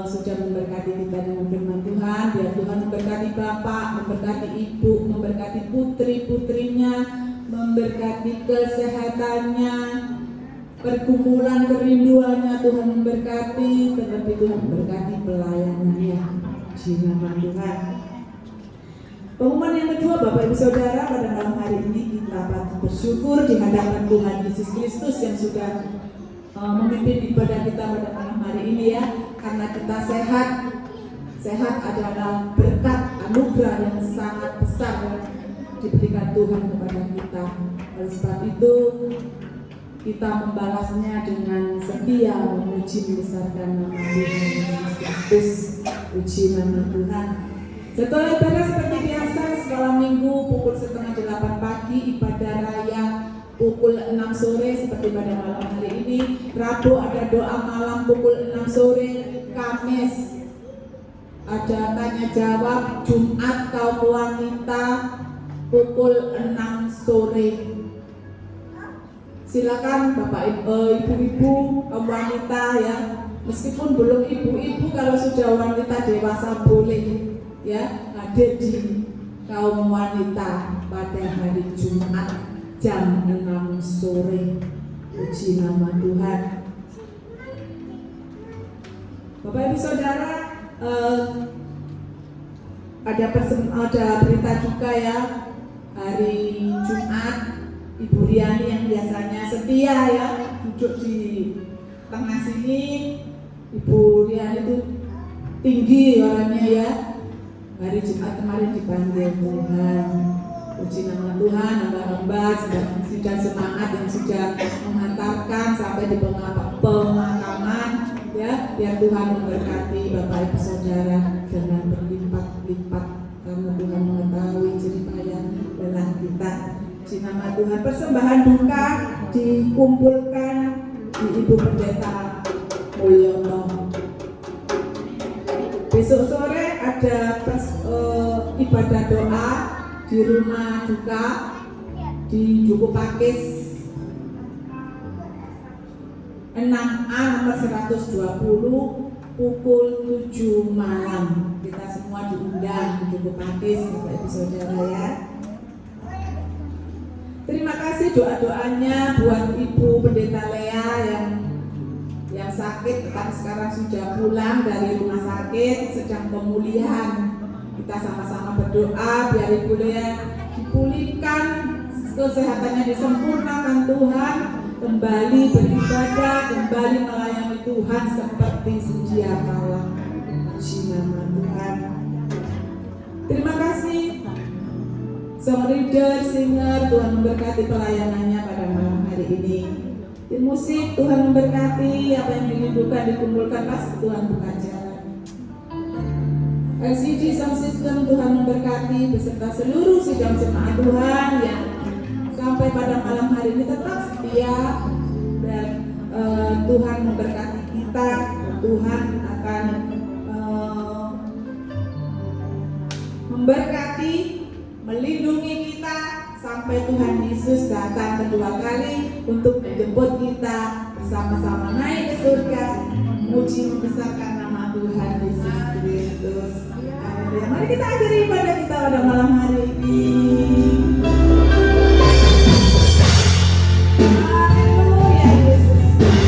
sudah memberkati kita dengan firman Tuhan. Biar Tuhan memberkati Bapak, memberkati Ibu, memberkati putri-putrinya, memberkati kesehatannya, pergumulan kerinduannya Tuhan memberkati, terlebih Tuhan memberkati pelayanannya. Di nama Tuhan. Pengumuman yang kedua, Bapak Ibu Saudara, pada malam hari ini kita patut bersyukur di hadapan Tuhan Yesus Kristus yang sudah memimpin ibadah kita pada malam hari ini ya, karena kita sehat. Sehat adalah berkat anugerah yang sangat besar yang diberikan Tuhan kepada kita. Oleh sebab itu kita membalasnya dengan setia memuji membesarkan nama Tuhan Yesus Kristus. Puji nama Tuhan. Setelah ibadah seperti biasa, sekolah minggu pukul 7:30 pagi, ibadah raya pukul 6 sore seperti pada malam hari ini. Rabu ada doa malam pukul 6 sore. Kamis ada tanya jawab. Jumat kaum wanita pukul 6 sore. Silakan Bapak Ibu-ibu kaum wanita ya, meskipun belum ibu-ibu, kalau sudah wanita dewasa boleh ya hadir di kaum wanita pada hari Jumat jam 6 sore. Puji nama Tuhan. Bapak Ibu Saudara, ada berita juga ya, hari Jumat Ibu Riani yang biasanya setia ya duduk di tengah sini. Ibu Riani itu tinggi orangnya ya. Hari Jumat kemarin dipanggil Tuhan. Puji nama Tuhan, hamba-hamba sudah semangat yang sudah mengantarkan sampai di pemakaman ya. Biar Tuhan memberkati Bapak Ibu Saudara dengan berlipat-lipat, karena Tuhan mengetahui jerih payah lelah kita. Puji nama Tuhan. Persembahan duka dikumpulkan di Ibu Pendeta Mulyono. Besok sore ada ibadah doa di rumah duka di Duku Pakis 6A nomor 120 pukul 7 malam. Kita semua diundang di Duku Pakis, Bapak Ibu Saudara ya. Terima kasih doa-doanya buat Ibu Pendeta Lea yang sakit, tetapi sekarang sudah pulang dari rumah sakit, sedang pemulihan. Kita sama-sama berdoa biar Ibu Lea dipulihkan, kesehatannya disempurnakan Tuhan, kembali beribadah, kembali melayani Tuhan seperti sedia kala. Puji nama Tuhan. Terima kasih song leader, singer, Tuhan memberkati pelayanannya pada malam hari ini. Tim musik, Tuhan memberkati, apa yang dirindukan dikumpulkan, pasti Tuhan buka jalan. LCD Sound System, Tuhan memberkati beserta seluruh sidang jemaat Tuhan yang sampai pada malam hari ini tetap setia, dan Tuhan memberkati kita. Tuhan akan memberkati, melindungi kita sampai Tuhan Yesus datang kedua kali untuk menjemput kita bersama-sama naik ke surga. Muji membesarkan nama Tuhan Yesus Kristus. Haleluya. Mari kita akhiri ibadah kita pada malam hari ini. Haleluya Yesus. Dengan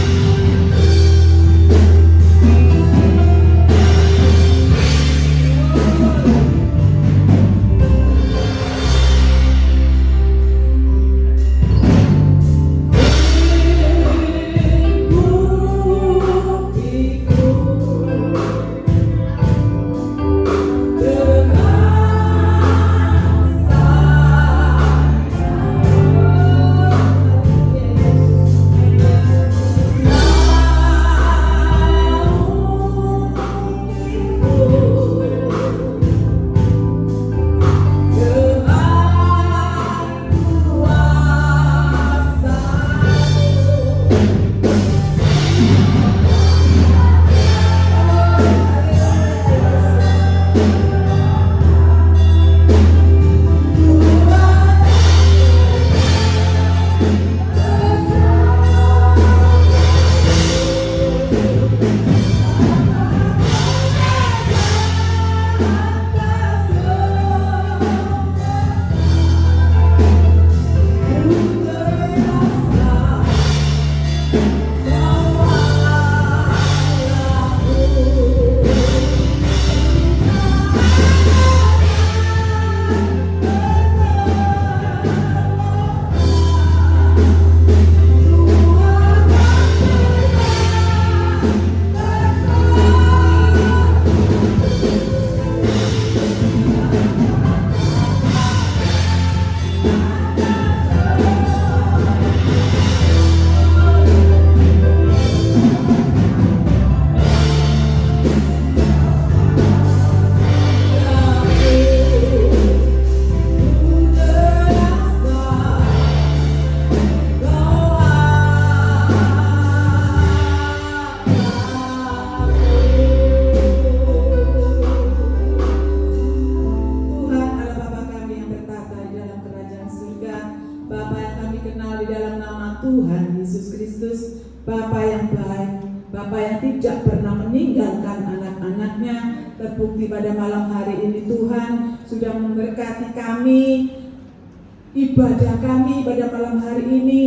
yang baik, Bapa yang tidak pernah meninggalkan anak-anaknya. Terbukti pada malam hari ini Tuhan sudah memberkati kami, ibadah kami pada malam hari ini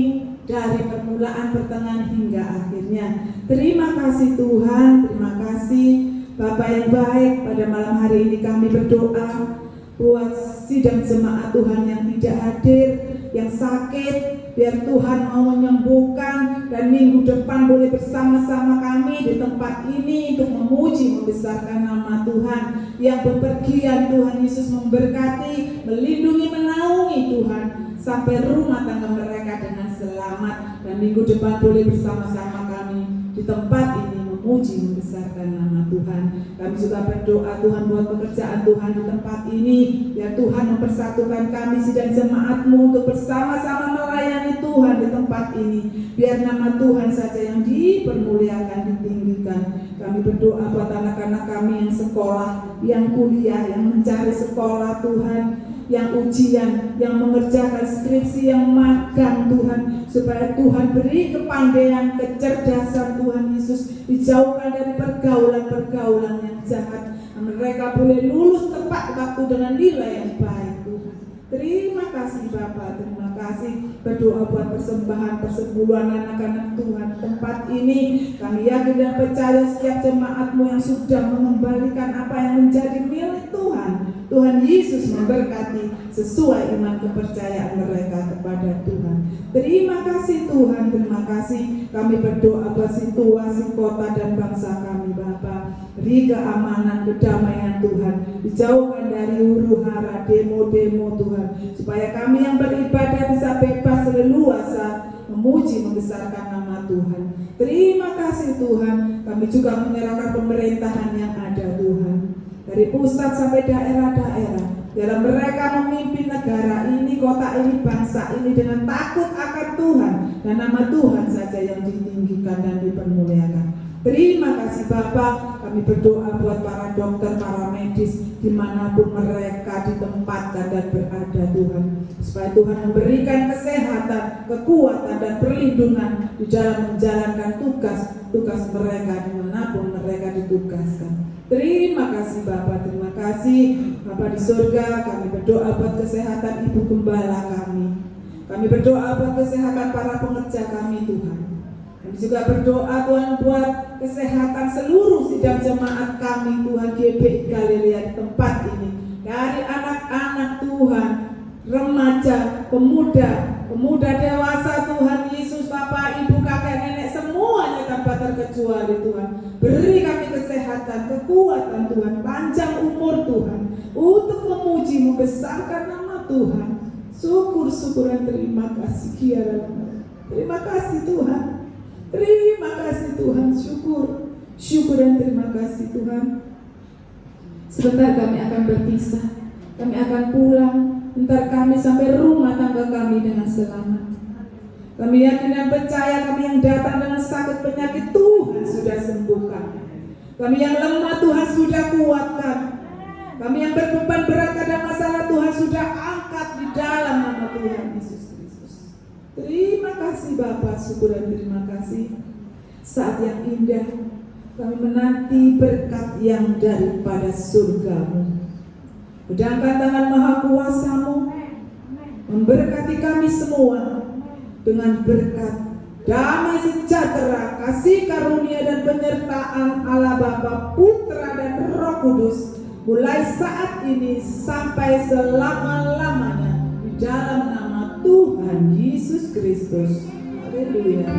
dari permulaan, pertengahan hingga akhirnya. Terima kasih Tuhan, terima kasih Bapa yang baik. Pada malam hari ini kami berdoa buat sidang jemaat Tuhan yang tidak hadir, yang sakit, biar Tuhan mau menyembuhkan, dan minggu depan boleh bersama-sama kami di tempat ini untuk memuji, membesarkan nama Tuhan. Yang bepergian Tuhan Yesus memberkati, melindungi, menaungi Tuhan sampai rumah tangga mereka dengan selamat, dan minggu depan boleh bersama-sama kami di tempat ini memuji, membesarkan nama Tuhan. Kami juga berdoa Tuhan buat pekerjaan Tuhan di tempat ini, ya Tuhan mempersatukan kami sidang jemaat-Mu untuk bersama-sama melayani Tuhan di tempat ini. Biar nama Tuhan saja yang dipermuliakan, ditinggikan. Kami berdoa buat anak-anak kami yang sekolah, yang kuliah, yang mencari sekolah Tuhan, yang ujian, yang mengerjakan skripsi, yang magang Tuhan, supaya Tuhan beri kepandaian, kecerdasan Tuhan Yesus, dijauhkan dari pergaulan-pergaulan yang jahat. Mereka boleh lulus tepat waktu dengan nilai yang baik Tuhan. Terima kasih Bapa, terima kasih. Berdoa buat persembahan persepuluhan anak-anak Tuhan tempat ini. Kami yakin dan percaya setiap jemaat-Mu yang sudah mengembalikan apa yang menjadi milik Tuhan. Tuhan Yesus memberkati sesuai iman kepercayaan mereka kepada Tuhan. Terima kasih Tuhan, terima kasih. Kami berdoa buat situasi kota dan bangsa kami Bapa. Beri keamanan, kedamaian Tuhan. Dijauhkan dari huru-hara, demo-demo Tuhan. Supaya kami yang beribadah bisa bebas leluasa memuji, membesarkan nama Tuhan. Terima kasih Tuhan. Kami juga menyerahkan pemerintahan yang ada Tuhan, dari pusat sampai daerah-daerah, dalam mereka memimpin negara ini, kota ini, bangsa ini dengan takut akan Tuhan, dan nama Tuhan saja yang ditinggikan dan dipermuliakan. Terima kasih Bapa. Kami berdoa buat para dokter, para medis dimanapun mereka ditempatkan dan berada Tuhan, supaya Tuhan memberikan kesehatan, kekuatan dan perlindungan di dalam menjalankan tugas mereka dimanapun mereka ditugaskan. Terima kasih Bapa, terima kasih Bapa di surga. Kami berdoa buat kesehatan Ibu Gembala kami. Kami berdoa buat kesehatan para pengerja kami Tuhan. Kami juga berdoa Tuhan buat kesehatan seluruh sidang jemaat kami Tuhan, GBI Galilea di tempat ini. Dari anak-anak Tuhan, remaja, pemuda dewasa Tuhan Yesus, Bapak, Ibu, kakek, nenek, semuanya tanpa terkecuali Tuhan. Beri kami kesehatan, kekuatan Tuhan, panjang umur Tuhan, untuk memuji, membesarkan nama Tuhan. Syukur dan terima kasih Kiara. Terima kasih Tuhan. Terima kasih Tuhan. Syukur dan terima kasih Tuhan. Sebentar kami akan berpisah, kami akan pulang. Entar kami sampai rumah tangga kami dengan selamat. Kami yakin dan percaya kami yang datang dengan sakit penyakit Tuhan sudah sembuhkan. Kami yang lemah Tuhan sudah kuatkan. Kami yang berbeban berat ada masalah Tuhan sudah angkat di dalam nama Tuhan Yesus Kristus. Terima kasih Bapa, syukur dan terima kasih. Saat yang indah kami menanti berkat yang daripada surga-Mu. Pedangkan tangan Maha Kuasa-Mu memberkati kami semua dengan berkat, damai sejahtera, kasih karunia dan penyertaan Allah Bapa, Putra dan Roh Kudus, mulai saat ini sampai selama-lamanya, di dalam nama Tuhan Yesus Kristus. Haleluya.